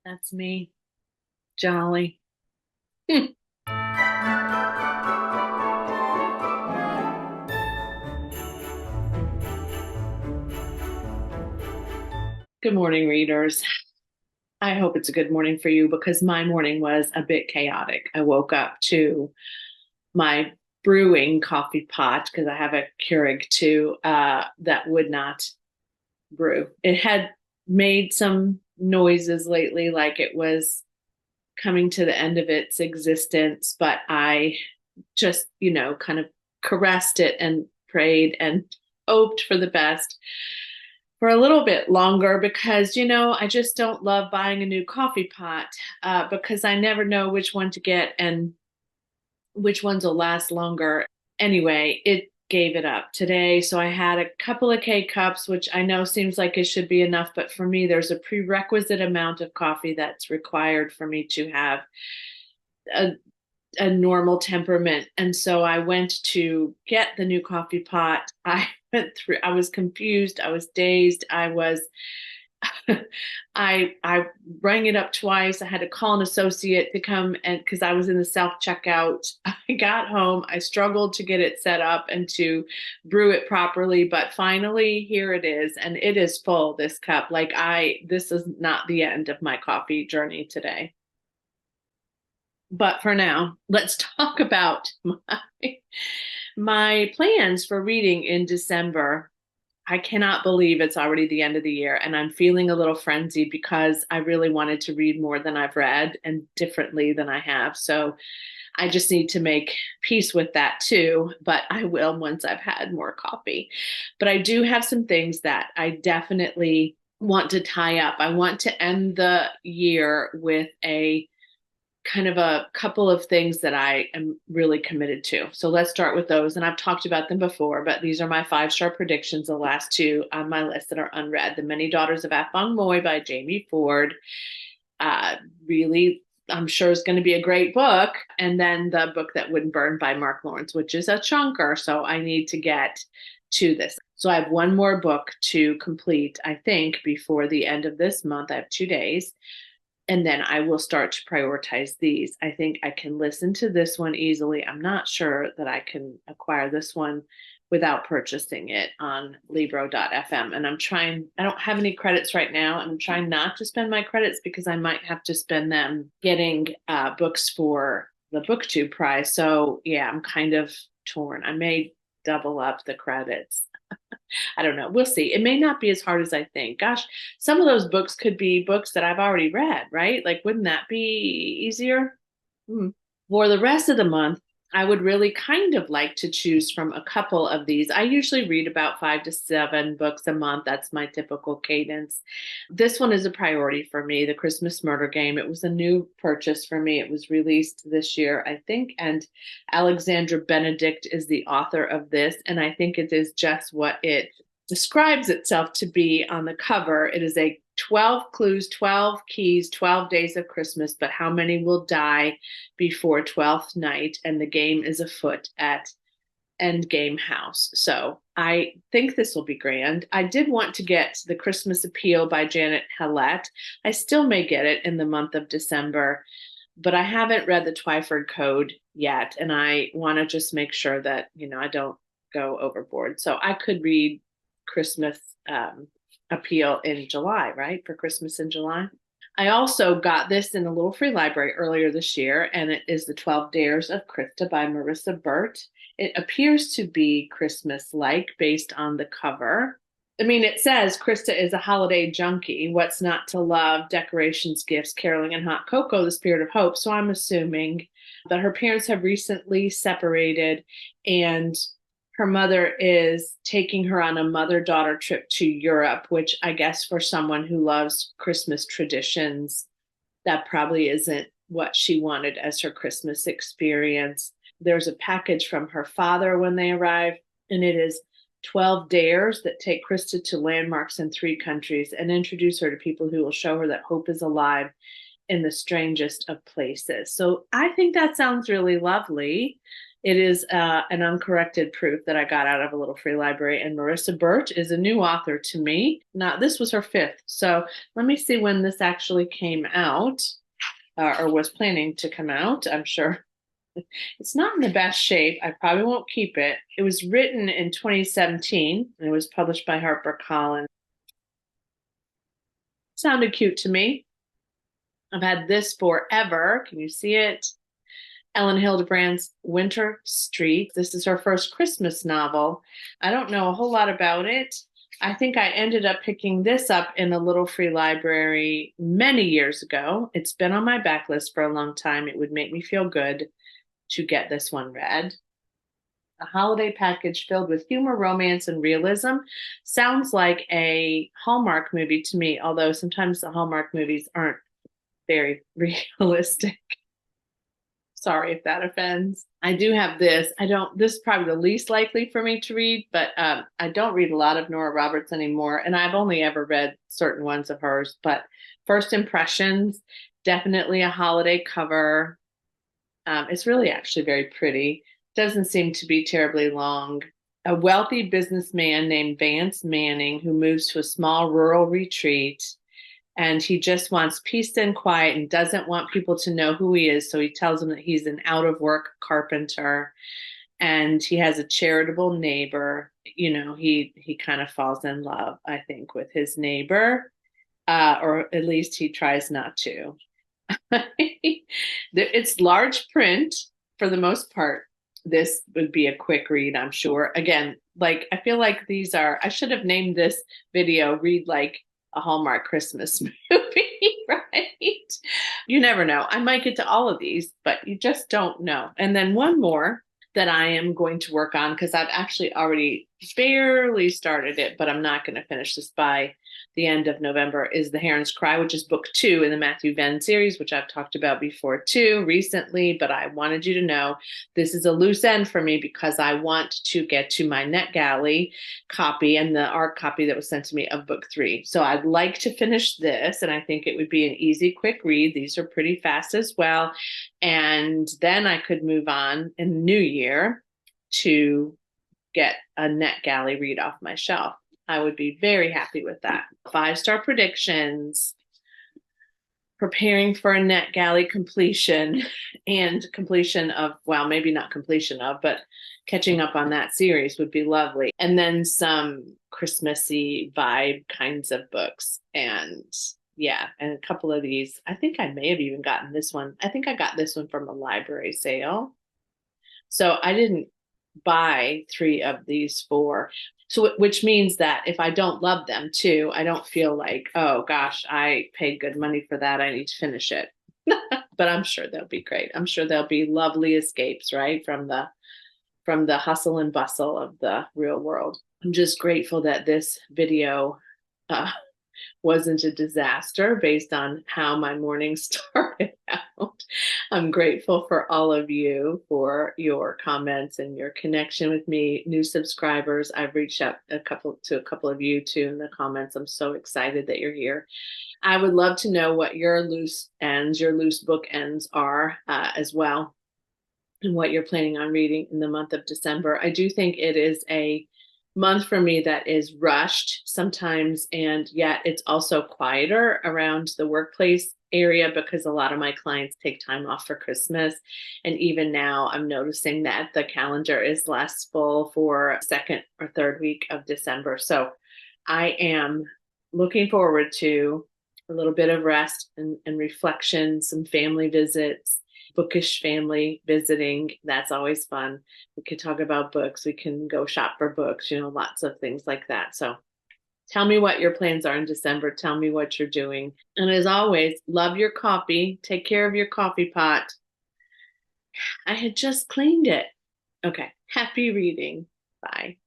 That's me. Jolly. Hmm. Good morning, readers. I hope it's a good morning for you because my morning was a bit chaotic. I woke up to my brewing coffee pot because I have a Keurig too that would not brew. It had made some noises lately, like it was coming to the end of its existence, but I just, kind of caressed it and prayed and hoped for the best for a little bit longer because, I just don't love buying a new coffee pot because I never know which one to get and which ones will last longer. Anyway, it gave it up today. So I had a couple of K cups, which I know seems like it should be enough, but for me, there's a prerequisite amount of coffee that's required for me to have a a normal temperament. And so I went to get the new coffee pot. I was confused. I was dazed. I rang it up twice. I had to call an associate to come and because I was in the self checkout. I got home. I struggled to get it set up and to brew it properly, but finally here it is. And it is full, this cup. This is not the end of my coffee journey today. But for now, let's talk about my plans for reading in December. I cannot believe it's already the end of the year, and I'm feeling a little frenzied because I really wanted to read more than I've read and differently than I have. So I just need to make peace with that too, but I will once I've had more coffee. But I do have some things that I definitely want to tie up. I want to end the year with a kind of a couple of things that I am really committed to. So let's start with those. And I've talked about them before, but these are my 5-star predictions, the last two on my list that are unread. The Many Daughters of Afong Moy by Jamie Ford. Really, I'm sure is going to be a great book. And then The Book That Wouldn't Burn by Mark Lawrence, which is a chunker. So I need to get to this. So I have one more book to complete, I think, before the end of this month. I have 2 days. And then I will start to prioritize these. I think I can listen to this one easily. I'm not sure that I can acquire this one without purchasing it on libro.fm. And I don't have any credits right now. I'm trying not to spend my credits because I might have to spend them getting books for the BookTube prize. So yeah, I'm kind of torn. I may double up the credits. I don't know. We'll see. It may not be as hard as I think. Gosh, some of those books could be books that I've already read, right? Like, wouldn't that be easier? Hmm. For the rest of the month, I would really kind of like to choose from a couple of these. I usually read about 5 to 7 books a month. That's my typical cadence. This one is a priority for me, The Christmas Murder Game. It was a new purchase for me. It was released this year, I think, and Alexandra Benedict is the author of this, and I think it is just what it describes itself to be on the cover. It is a 12 clues, 12 keys, 12 days of Christmas, but how many will die before 12th night? And the game is afoot at Endgame House. So I think this will be grand. I did want to get The Christmas Appeal by Janet Hallett. I still may get it in the month of December, but I haven't read the Twyford Code yet. And I want to just make sure that, I don't go overboard. So I could read Christmas Appeal in July, right? For Christmas in July. I also got this in a little free library earlier this year, and it is The 12 Dares of Krista by Marissa Burt. It appears to be Christmas-like based on the cover. I mean, it says Krista is a holiday junkie. What's not to love? Decorations, gifts, caroling, and hot cocoa, the spirit of hope. So I'm assuming that her parents have recently separated and her mother is taking her on a mother-daughter trip to Europe, which I guess for someone who loves Christmas traditions, that probably isn't what she wanted as her Christmas experience. There's a package from her father when they arrive, and it is 12 dares that take Krista to landmarks in 3 countries and introduce her to people who will show her that hope is alive in the strangest of places. So I think that sounds really lovely. It is an uncorrected proof that I got out of a little free library. And Marissa Birch is a new author to me. Now, this was her fifth. So let me see when this actually came out or was planning to come out. I'm sure it's not in the best shape. I probably won't keep it. It was written in 2017 and it was published by HarperCollins. Sounded cute to me. I've had this forever. Can you see it? Ellen Hildebrand's Winter Street. This is her first Christmas novel. I don't know a whole lot about it. I think I ended up picking this up in a little free library many years ago. It's been on my backlist for a long time. It would make me feel good to get this one read. A holiday package filled with humor, romance, and realism. Sounds like a Hallmark movie to me, although sometimes the Hallmark movies aren't very realistic. Sorry if that offends. I do have this. This is probably the least likely for me to read, but I don't read a lot of Nora Roberts anymore. And I've only ever read certain ones of hers. But First Impressions, definitely a holiday cover. It's really actually very pretty. Doesn't seem to be terribly long. A wealthy businessman named Vance Manning who moves to a small rural retreat and he just wants peace and quiet and doesn't want people to know who he is. So he tells them that he's an out of work carpenter and he has a charitable neighbor. You know, he kind of falls in love, I think, with his neighbor, or at least he tries not to. It's large print for the most part. This would be a quick read, I'm sure. Again, like I feel like I should have named this video Read Like a Hallmark Christmas movie, right? You never know. I might get to all of these, but you just don't know. And then one more that I am going to work on because I've actually already barely started it, but I'm not going to finish this by the end of November is The Heron's Cry, which is book 2 in the Matthew Venn series, which I've talked about before too recently, but I wanted you to know this is a loose end for me because I want to get to my NetGalley copy and the ARC copy that was sent to me of book 3. So I'd like to finish this, and I think it would be an easy, quick read. These are pretty fast as well. And then I could move on in the new year to get a NetGalley read off my shelf. I would be very happy with that. 5-star predictions, preparing for a NetGalley completion and completion of, well, maybe not completion of, but catching up on that series would be lovely. And then some Christmassy vibe kinds of books. And yeah, and a couple of these, I think I may have even gotten this one. I think I got this one from a library sale. So I didn't buy 3 of these 4. So, which means that if I don't love them too, I don't feel like, oh gosh, I paid good money for that. I need to finish it. But I'm sure they'll be great. I'm sure they'll be lovely escapes, right? From the hustle and bustle of the real world. I'm just grateful that this video wasn't a disaster based on how my morning started out. I'm grateful for all of you for your comments and your connection with me. New subscribers, I've reached out to a couple of you too in the comments. I'm so excited that you're here. I would love to know what your loose book ends are as well, and what you're planning on reading in the month of December. I do think it is a month for me that is rushed sometimes, and yet it's also quieter around the workplace area because a lot of my clients take time off for Christmas. And even now I'm noticing that the calendar is less full for second or third week of December. So I am looking forward to a little bit of rest and reflection, some family visits, bookish family visiting. That's always fun. We could talk about books. We can go shop for books, lots of things like that. So tell me what your plans are in December. Tell me what you're doing. And as always, love your coffee. Take care of your coffee pot. I had just cleaned it. Okay. Happy reading. Bye.